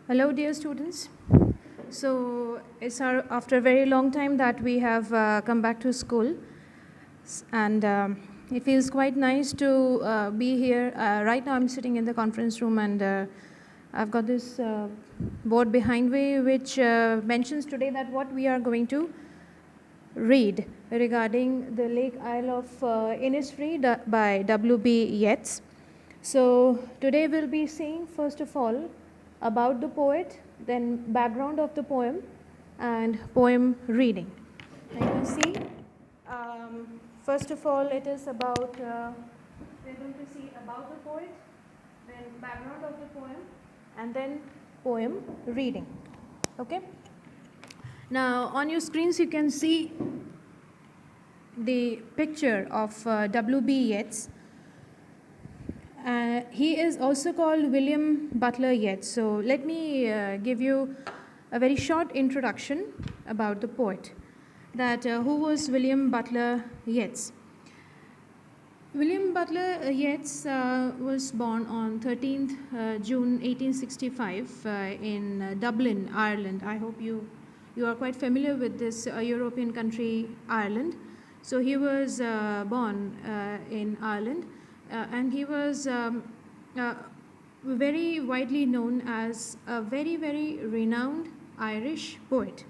Hello, dear students. So it's after a very long time that we have come back to school, and it feels quite nice to be here. Right now, I'm sitting in the conference room, and I've got this board behind me, which mentions today that what we are going to read regarding the Lake Isle of Innisfree by W.B. Yeats. So today we'll be seeing first of all about the poet, then background of the poem, and poem reading. And you can see, first of all, it is about, we're going to see about the poet, then background of the poem, and then poem reading. Okay? Now, on your screens, you can see the picture of W.B. Yeats. He is also called William Butler Yeats. So let me give you a very short introduction about the poet. That who was William Butler Yeats? William Butler Yeats was born on 13th June 1865 in Dublin, Ireland. I hope you are quite familiar with this European country, Ireland. So he was born in Ireland, and he was very widely known as a very, very renowned Irish poet.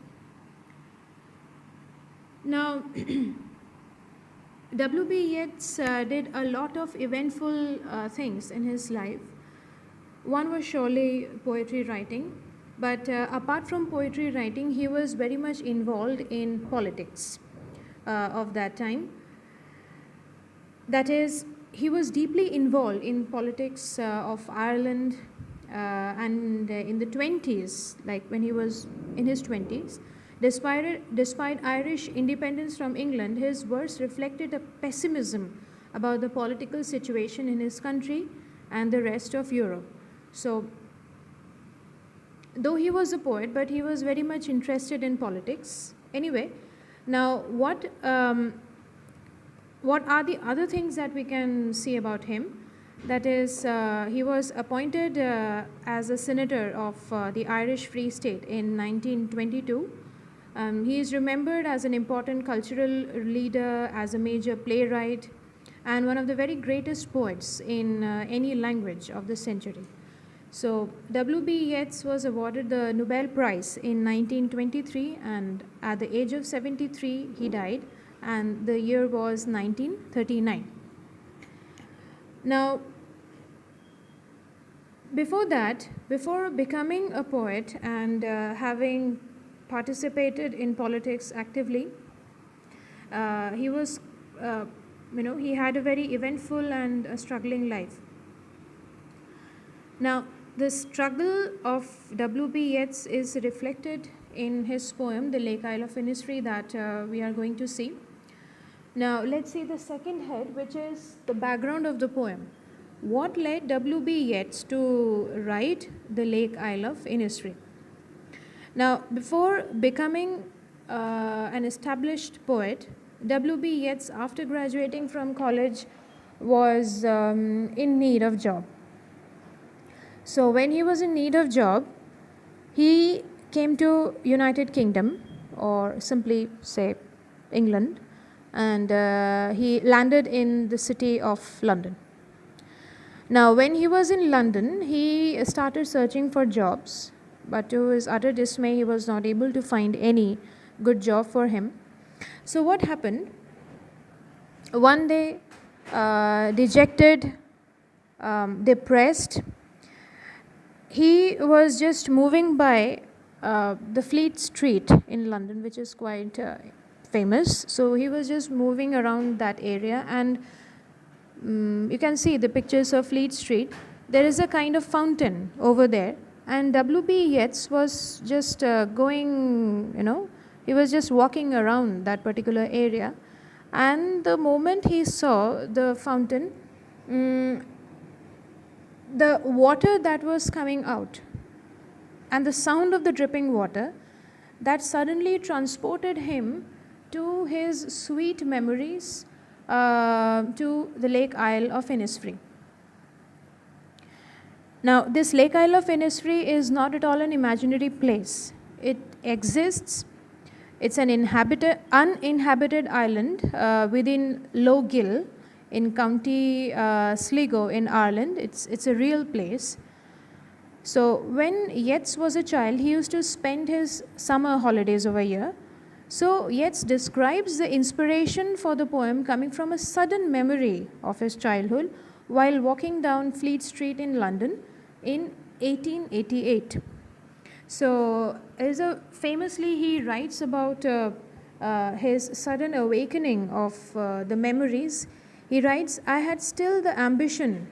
Now, W.B. Yeats did a lot of eventful things in his life. One was surely poetry writing, but apart from poetry writing, he was very much involved in politics of that time. That is, he was deeply involved in politics of Ireland, and in the 20s, like when he was in his 20s. Despite Irish independence from England, his verse reflected a pessimism about the political situation in his country and the rest of Europe. So, though he was a poet, but he was very much interested in politics. Anyway, now what are the other things that we can see about him? That is, he was appointed as a senator of the Irish Free State in 1922. He is remembered as an important cultural leader, as a major playwright, and one of the very greatest poets in any language of the century. So, W.B. Yeats was awarded the Nobel Prize in 1923, and at the age of 73, he died, and the year was 1939. Now, before becoming a poet and having participated in politics actively, he was, he had a very eventful and struggling life. Now, the struggle of W.B. Yeats is reflected in his poem, The Lake Isle of Innisfree, that we are going to see. Now, let's see the second head, which is the background of the poem. What led W.B. Yeats to write The Lake Isle of Innisfree? Now, before becoming an established poet, W.B. Yeats, after graduating from college, was in need of job. So, when he was in need of job, he came to United Kingdom, or simply say England, and he landed in the city of London. Now, when he was in London, he started searching for jobs, but to his utter dismay, he was not able to find any good job for him. So, what happened? One day, dejected, depressed, he was just moving by the Fleet Street in London, which is quite famous. So, he was just moving around that area, and you can see the pictures of Fleet Street. There is a kind of fountain over there, and W.B. Yeats was just going, he was just walking around that particular area, and the moment he saw the fountain, the water that was coming out and the sound of the dripping water, that suddenly transported him to his sweet memories, to the Lake Isle of Innisfree. Now, this Lake Isle of Innisfree is not at all an imaginary place. It exists. It's an uninhabited island within Low Gill in County Sligo in Ireland. It's a real place. So when Yeats was a child, he used to spend his summer holidays over here. So Yeats describes the inspiration for the poem coming from a sudden memory of his childhood while walking down Fleet Street in London in 1888. So, famously, he writes about his sudden awakening of the memories. He writes, I had still the ambition,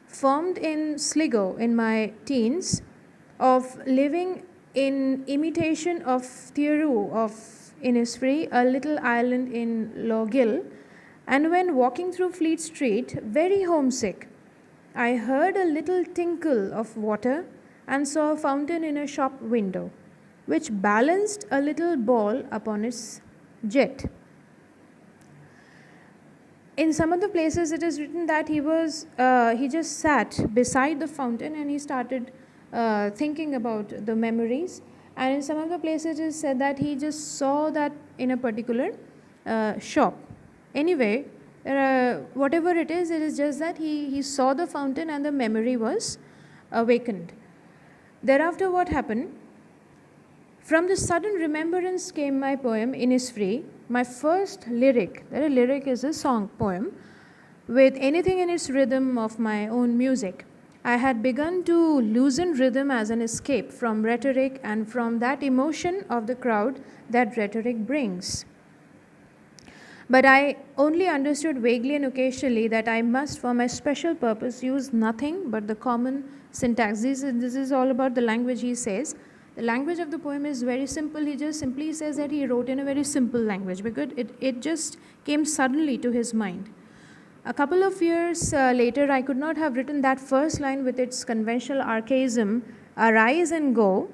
formed in Sligo in my teens, of living in imitation of Theoru of Innisfree, a little island in Low Gill, and when walking through Fleet Street, very homesick, I heard a little tinkle of water and saw a fountain in a shop window, which balanced a little ball upon its jet. In some of the places, it is written that he just sat beside the fountain and he started thinking about the memories. And in some of the places, it is said that he just saw that in a particular shop. Anyway, whatever it is just that he saw the fountain and the memory was awakened. Thereafter, what happened? From the sudden remembrance came my poem, Innisfree, my first lyric. That a lyric is a song poem with anything in its rhythm of my own music. I had begun to loosen rhythm as an escape from rhetoric and from that emotion of the crowd that rhetoric brings. But I only understood vaguely and occasionally that I must, for my special purpose, use nothing but the common syntax. This is all about the language, he says. The language of the poem is very simple. He just simply says that he wrote in a very simple language because it just came suddenly to his mind. A couple of years later, I could not have written that first line with its conventional archaism, arise and go.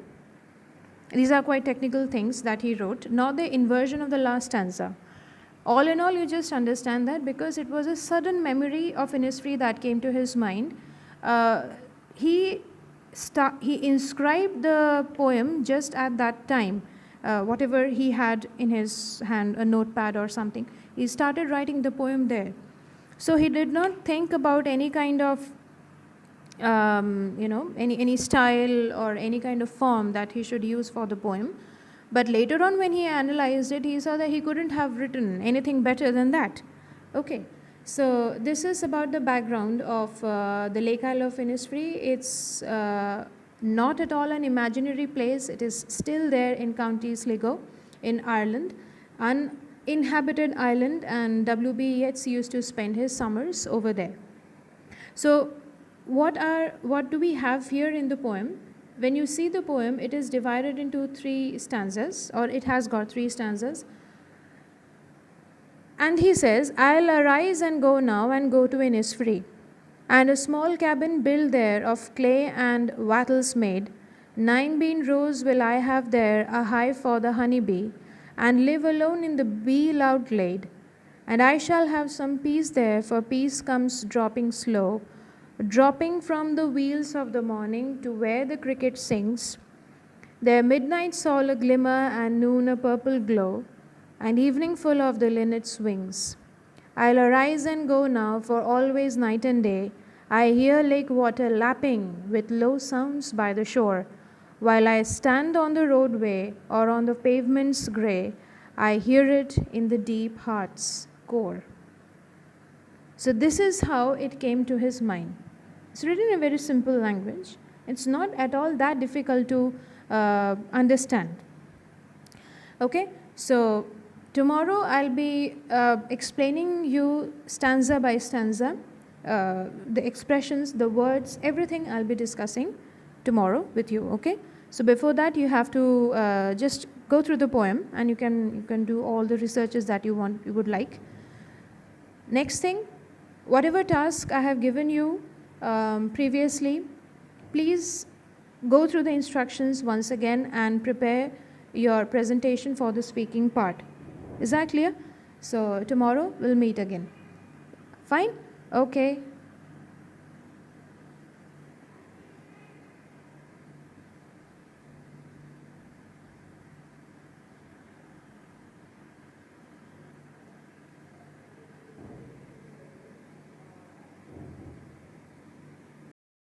These are quite technical things that he wrote, nor the inversion of the last stanza. All in all, you just understand that because it was a sudden memory of Innisfree that came to his mind. He inscribed the poem just at that time, whatever he had in his hand, a notepad or something. He started writing the poem there. So he did not think about any kind of, any style or any kind of form that he should use for the poem. But later on, when he analyzed it, he saw that he couldn't have written anything better than that. Okay, so this is about the background of the Lake Isle of Innisfree. It's not at all an imaginary place. It is still there in County Sligo in Ireland, uninhabited island, and W.B. Yeats used to spend his summers over there. So what do we have here in the poem? When you see the poem, it is divided into 3 stanzas, or it has got 3 stanzas. And he says, I'll arise and go now and go to Innisfree, and a small cabin built there of clay and wattles made. 9 bean rows will I have there, a hive for the honey bee, and live alone in the bee loud glade. And I shall have some peace there, for peace comes dropping slow, dropping from the wheels of the morning to where the cricket sings. There midnight saw a glimmer and noon a purple glow, and evening full of the linnet's wings. I'll arise and go now, for always night and day I hear lake water lapping with low sounds by the shore. While I stand on the roadway or on the pavement's grey, I hear it in the deep heart's core. So this is how it came to his mind. It's written in a very simple language. It's not at all that difficult to understand. Okay, so tomorrow I'll be explaining you stanza by stanza, the expressions, the words, everything I'll be discussing tomorrow with you. Okay, so before that you have to just go through the poem, and you can do all the researches that you would like. Next thing, whatever task I have given you previously, please go through the instructions once again and prepare your presentation for the speaking part. Is that clear? So tomorrow we'll meet again. Fine? Okay.